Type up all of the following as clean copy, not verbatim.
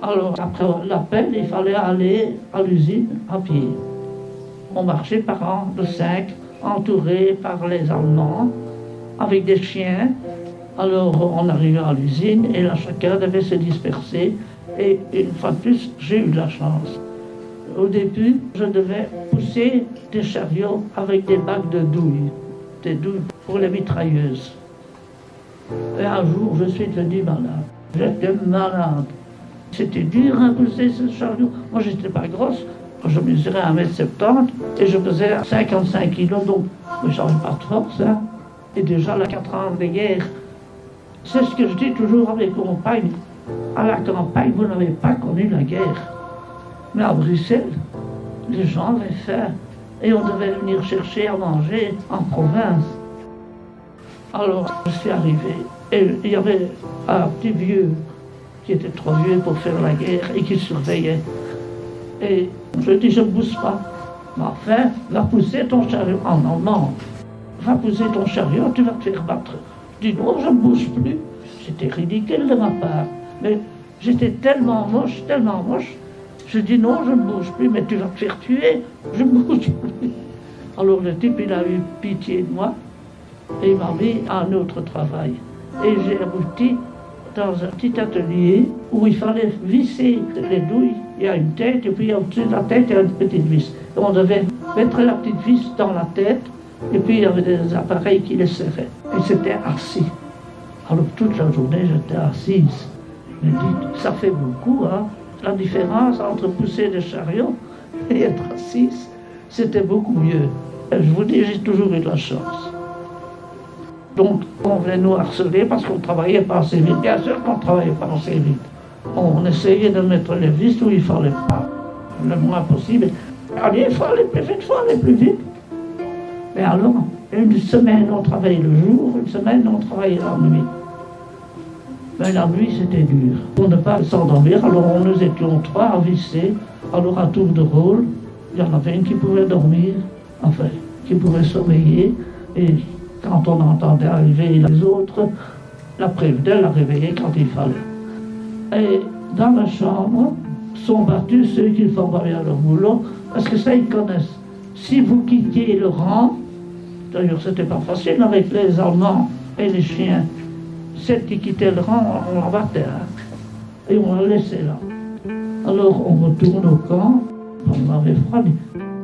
Alors, après l'appel, il fallait aller à l'usine à pied. On marchait par rang de 5, entourés par les Allemands, avec des chiens. Alors, on arrivait à l'usine et là, chacun devait se disperser. Et une fois de plus, j'ai eu de la chance. Au début, je devais pousser des chariots avec des bacs de douilles, des douilles pour les mitrailleuses. Et un jour, je suis devenu malade. J'étais malade. C'était dur à pousser ce chariot. Moi, je n'étais pas grosse. Je mesurais 1,70 m et je pesais 55 kg, donc je n'avais pas de force. Hein. Et déjà, la 4 ans de guerre, c'est ce que je dis toujours à mes compagnes. À la campagne, vous n'avez pas connu la guerre. Mais à Bruxelles, les gens avaient faim et on devait venir chercher à manger en province. Alors, je suis arrivé et il y avait un petit vieux qui était trop vieux pour faire la guerre et qui surveillait. Et je dis, je ne pousse pas. Mais enfin, va pousser ton chariot en allemand. Va pousser ton chariot, tu vas te faire battre. Je dis, non, je ne bouge plus. C'était ridicule de ma part. Mais j'étais tellement moche. Je dis, non, je ne bouge plus, mais tu vas te faire tuer. Je ne bouge plus. Alors le type, il a eu pitié de moi et il m'a mis à un autre travail. Et j'ai abouti dans un petit atelier où il fallait visser les douilles. Il y a une tête et puis au-dessus de la tête, il y a une petite vis. Et on devait mettre la petite vis dans la tête et puis il y avait des appareils qui les serraient. Et c'était assis. Alors toute la journée, j'étais assise. Je me dis, ça fait beaucoup, hein. La différence entre pousser des chariots et être assise, c'était beaucoup mieux. Et je vous dis, j'ai toujours eu de la chance. Donc, on venait nous harceler parce qu'on ne travaillait pas assez vite. Bien sûr qu'on ne travaillait pas assez vite. On essayait de mettre les vis où il ne fallait pas, le moins possible. Allez, il faut aller plus vite. Mais alors, une semaine, on travaillait le jour, une semaine, on travaillait la nuit. Mais la nuit, c'était dur. Pour ne pas s'endormir, alors nous étions 3 à visser. Alors, à tour de rôle, il y en avait une qui pouvait dormir, enfin, qui pouvait sommeiller. Et quand on entendait arriver les autres, la prévenait, la réveillait quand il fallait. Et dans la chambre, sont battus ceux qui font pas bien leur boulot, parce que ça, ils connaissent. Si vous quittiez le rang, d'ailleurs, c'était pas facile avec les Allemands et les chiens. Celle qui quittait le rang, on la battait, hein, et on la laissait là. Alors on retourne au camp, on avait froid.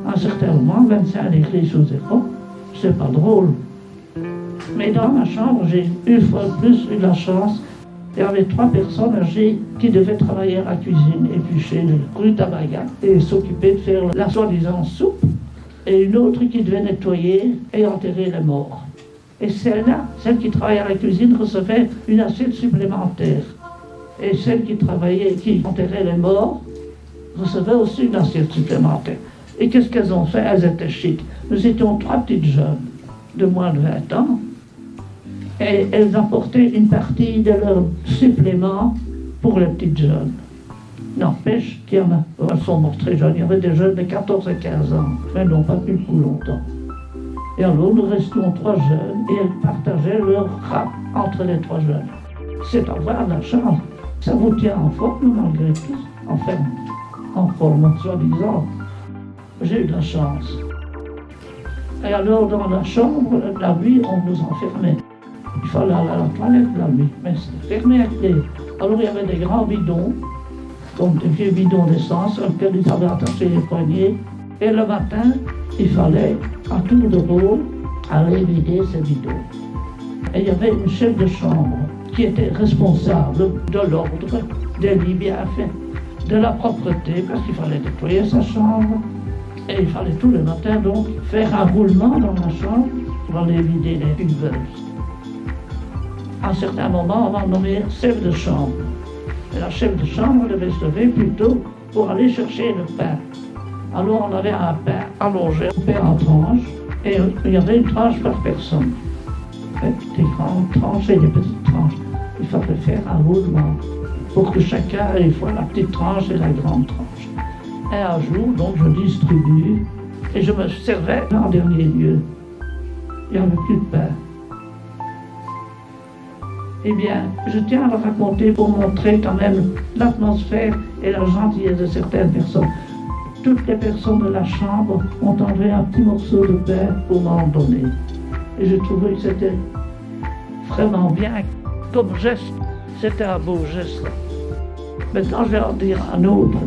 À un certain moment, 25 degrés sous zéro, c'est pas drôle. Mais dans ma chambre, j'ai une fois de plus eu la chance. Il y avait 3 personnes âgées qui devaient travailler à la cuisine, éplucher le rutabaga et s'occuper de faire la soi-disant soupe, et une autre qui devait nettoyer et enterrer les morts. Et celle-là, celle qui travaillait à la cuisine, recevait une assiette supplémentaire. Et celle qui travaillait, qui enterrait les morts, recevait aussi une assiette supplémentaire. Et qu'est-ce qu'elles ont fait? Elles étaient chics. Nous étions 3 petites jeunes de moins de 20 ans. Et elles apportaient une partie de leur supplément pour les petites jeunes. N'empêche qu'il y en a, elles sont mortes très jeunes. Il y avait des jeunes de 14 et 15 ans, mais elles n'ont pas pu pour longtemps. Et alors nous restions 3 jeunes et elles partageaient leur rap entre les 3 jeunes. C'est avoir la chance. Ça vous tient en forme malgré tout. Enfin, en forme, soi-disant. J'ai eu de la chance. Et alors dans la chambre, la nuit, on nous enfermait. Il fallait aller à la toilette la nuit, mais c'était fermé à clé. Alors il y avait des grands bidons, comme des vieux bidons d'essence, auxquels ils avaient attaché les poignets. Et le matin, il fallait, à tour de rôle, aller vider ces bidons. Et il y avait une chef de chambre qui était responsable de l'ordre, des lits bien faits, de la propreté, parce qu'il fallait nettoyer sa chambre. Et il fallait tous les matins donc faire un roulement dans la chambre pour aller vider les pubeuses. À un certain moment, on m'a nommé chef de chambre. Et la chef de chambre devait se lever plus tôt pour aller chercher le pain. Alors on avait un pain allongé, un pain en tranches, et il y avait une tranche par personne. Des grandes tranches et des petites tranches. Il fallait faire un roulement pour que chacun ait une fois la petite tranche et la grande tranche. Et un jour, donc, je distribue et je me servais en dernier lieu. Il n'y avait plus de pain. Eh bien, je tiens à le raconter pour montrer quand même l'atmosphère et la gentillesse de certaines personnes. Toutes les personnes de la chambre ont enlevé un petit morceau de pain pour m'en donner. Et je trouvais que c'était vraiment bien comme geste. C'était un beau geste. Maintenant, je vais en dire un autre.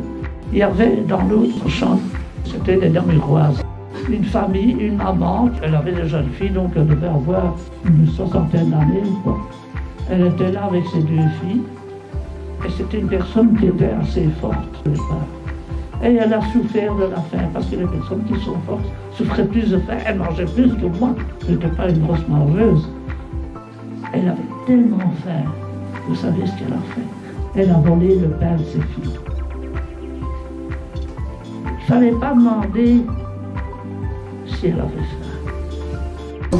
Il y avait dans l'autre chambre, c'était des Namuroises, une famille, une maman, elle avait des jeunes filles, donc elle devait avoir une soixantaine d'années, quoi. Elle était là avec ses deux filles, et c'était une personne qui était assez forte au départ. Et elle a souffert de la faim, parce que les personnes qui sont fortes souffraient plus de faim, elle mangeait plus que moi. Je n'étais pas une grosse mangeuse. Elle avait tellement faim, vous savez ce qu'elle a fait? Elle a volé le pain de ses filles. Il ne fallait pas demander si elle avait faim.